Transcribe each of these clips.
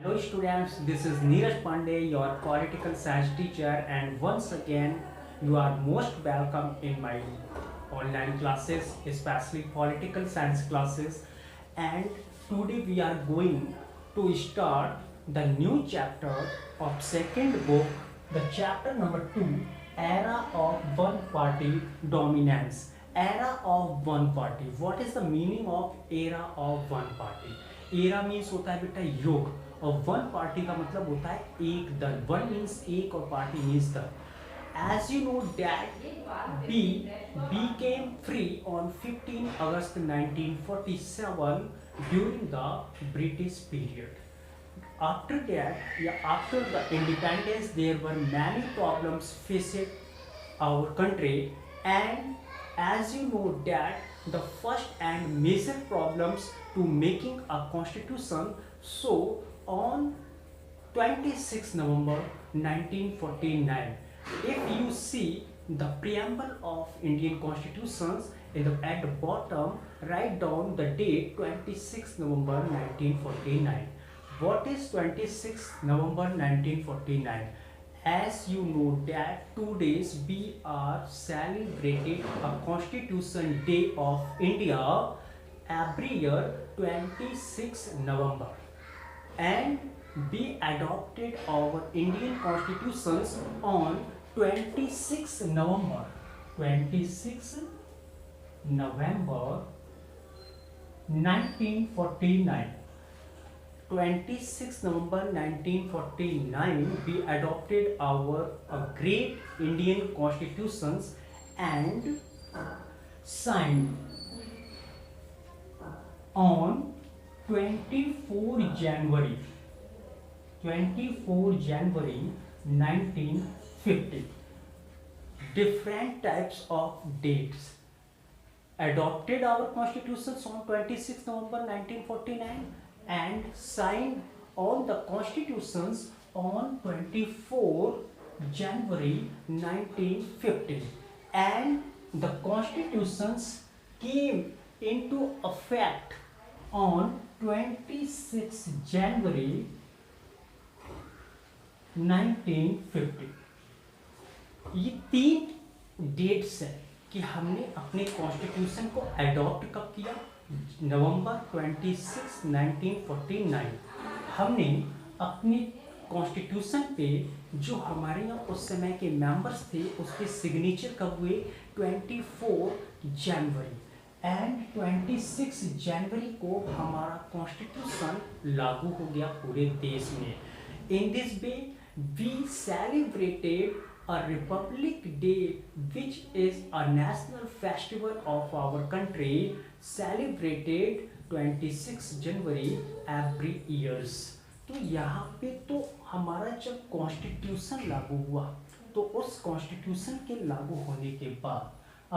Hello students, this is Neeraj Pandey, your political science teacher, and once again you are most welcome in my online classes, especially political science classes. And today we are going to start the new chapter of second book, the chapter number 2, Era of One Party Dominance. Era of one party. What is the meaning of era of one party? Era means होता है बेटा युग और one party का मतलब होता है एक दल. वन मीन्स एक और पार्टी मीन्स दल. As you know that B became free on 15 August 1947 during the British period. After that, after the independence, there were many problems facing our country, and as you know that the first and major problems to making a constitution. So on 26 November 1949, if you see the preamble of Indian constitutions at the bottom, write down the date 26 November 1949. What is 26 November 1949? As you know that 2 days we are celebrating a Constitution Day of India every year 26 November, and we adopted our Indian constitutions on 26 November 26 November 1949. 26 November 1949 we adopted our great Indian constitutions and signed on 24 January 1950. Different types of dates. Adopted our constitutions on 26 November 1949 and signed all the constitutions on 24 January 1950, and the constitutions came into effect on 26 January 1950. ये तीन dates है कि हमने अपने constitution को adopt कब किया. नवंबर 26 1949 हमने अपने कॉन्स्टिट्यूशन पे जो हमारे यहाँ उस समय के मेंबर्स थे उसके सिग्नेचर कब हुए. 24 जनवरी, एंड 26 जनवरी को हमारा कॉन्स्टिट्यूशन लागू हो गया पूरे देश में. In this way we celebrated a Republic Day, which is a national festival of our country, celebrated 26 January every years. तो यहाँ पे तो हमारा जब कॉन्स्टिट्यूशन लागू हुआ तो उस कॉन्स्टिट्यूशन के लागू होने के बाद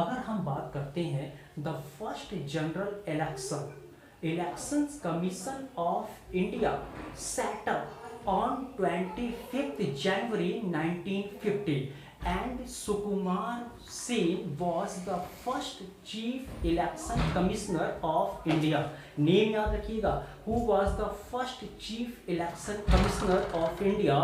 अगर हम बात करते हैं the first general elections commission of India set up on 25th January 1950, and Sukumar Sen was the first chief election commissioner of India. Name याद रखिएगा. Who was the first chief election commissioner of India?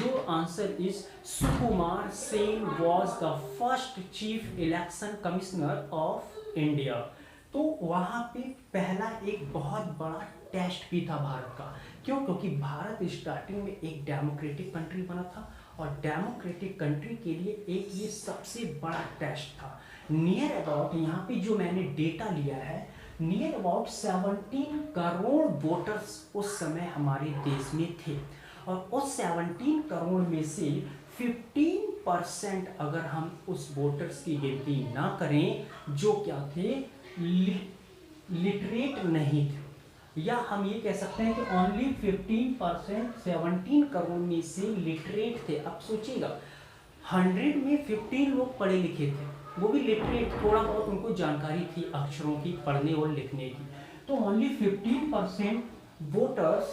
Your answer is Sukumar Sen was the first chief election commissioner of India. तो वहाँ पे पहला एक बहुत बड़ा test भी था भारत का. क्यों? क्योंकि भारत स्टार्टिंग में एक डेमोक्रेटिक कंट्री बना था और डेमोक्रेटिक कंट्री के लिए एक ये सबसे बड़ा टेस्ट था. नियर अबाउट यहाँ पे जो मैंने डेटा लिया है, नियर अबाउट 17 करोड़ वोटर्स उस समय हमारे देश में थे और उस 17 करोड़ में से 15% अगर हम उस वोटर्स की गिनती ना करें जो क्या थे, लिटरेट नहीं थे, या हम ये कह सकते हैं कि ओनली 15% 17 करोड़ में से लिटरेट थे. अब सोचिएगा 100 में 15 लोग पढ़े लिखे थे, वो भी लिटरेट, थोड़ा बहुत उनको जानकारी थी अक्षरों की, पढ़ने और लिखने की. तो only 15% voters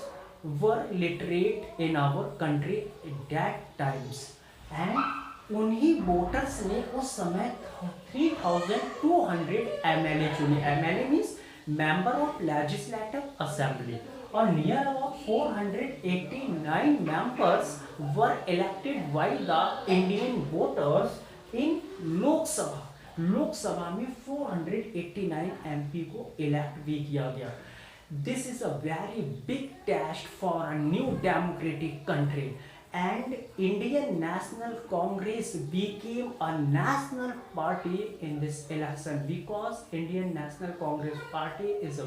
were literate in our country at that times, and उन्हीं वोटर्स ने उस समय 3200 MLA चुने. MLA means member of legislative assembly, और near about 489 members were elected by the Indian voters in लोक सभा। लोकसभा में 489 एमपी को इलेक्ट भी किया गया। This is a very big test for a new democratic country and Indian National Congress became a national party in this election because Indian National Congress Party is a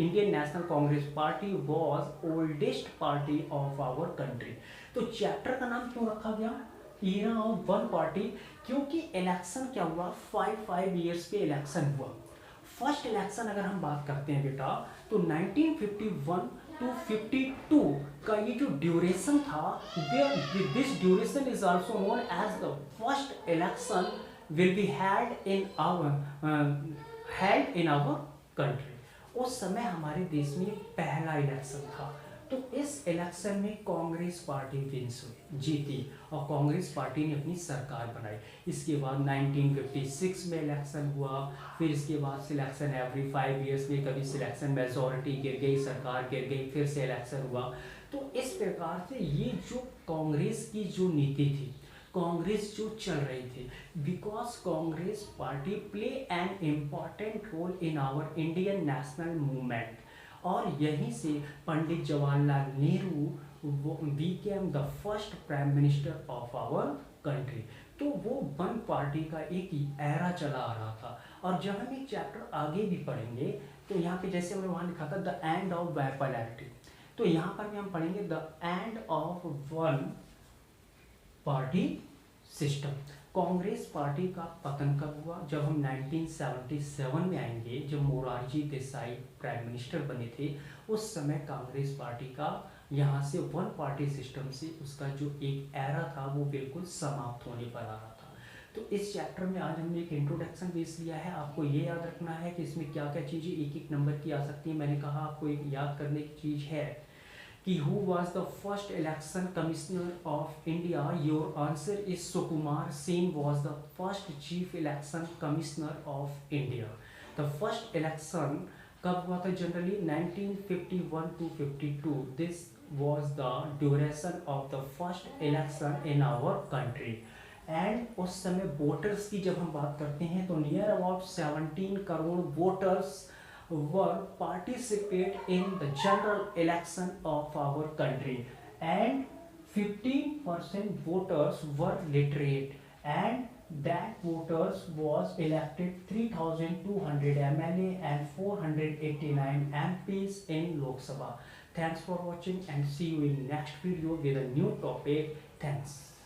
Indian National Congress Party was oldest party of our country। तो chapter का नाम क्यों रखा गया era of one party? क्योंकि election क्या हुआ, 5 years पे इलेक्शन हुआ। फर्स्ट इलेक्शन अगर हम बात करते हैं बेटा तो 1951 to 52 का ये जो ड्यूरेशन था, this duration is also known as the first election will be held in our country. उस समय हमारे देश में पहला इलेक्शन था। तो इस इलेक्शन में कांग्रेस पार्टी विंस हुई, जीती, और कांग्रेस पार्टी ने अपनी सरकार बनाई। इसके बाद 1956 में इलेक्शन हुआ, फिर इसके बाद सिलेक्शन एवरी 5 years में, कभी सिलेक्शन मेजॉरिटी गिर गई, सरकार गिर गई, फिर से इलेक्शन हुआ। तो इस प्रकार से ये जो कांग्रेस की जो नीति थी, कांग्रेस जो चल रही थी, because Congress party play an important role in our Indian national movement, और यहीं से Pandit Jawaharlal Nehru became the first prime minister of our country. तो वो वन पार्टी का एक एरा चला आ रहा था। और जब हम एक चैप्टर आगे भी पढ़ेंगे तो यहाँ पे जैसे हमने वहाँ लिखा था द एंड ऑफ बाइपोलैरिटी, तो यहाँ पर भी हम पढ़ेंगे the end of one party system. Congress party का पतन कब हुआ? जब हम 1977 में आएंगे, जब मोरारजी देसाई प्राइम मिनिस्टर बने थे, उस समय कांग्रेस पार्टी का यहाँ से वन पार्टी सिस्टम से उसका जो एक एरा था वो बिल्कुल समाप्त होने पर आ रहा था। तो इस चैप्टर में आज हमने एक इंट्रोडक्शन बेस लिया है। आपको ये याद रखना है कि इसमें क्या क्या चीज़ें एक एक नंबर की आ सकती है। मैंने कहा आपको एक याद करने की चीज़ है कि who was the first election commissioner of India? Your answer is Sukumar Sen was the first chief election commissioner of India. The first election कब हुआ था? Generally 1951 to 52. This was the duration of the first election in our country. And उस समय voters की जब हम बात करते हैं तो near about 17 crore voters were participate in the general election of our country, and 15% voters were literate, and that voters was elected 3200 MLA and 489 MPs in Lok Sabha. Thanks for watching and see you in next video with a new topic. Thanks.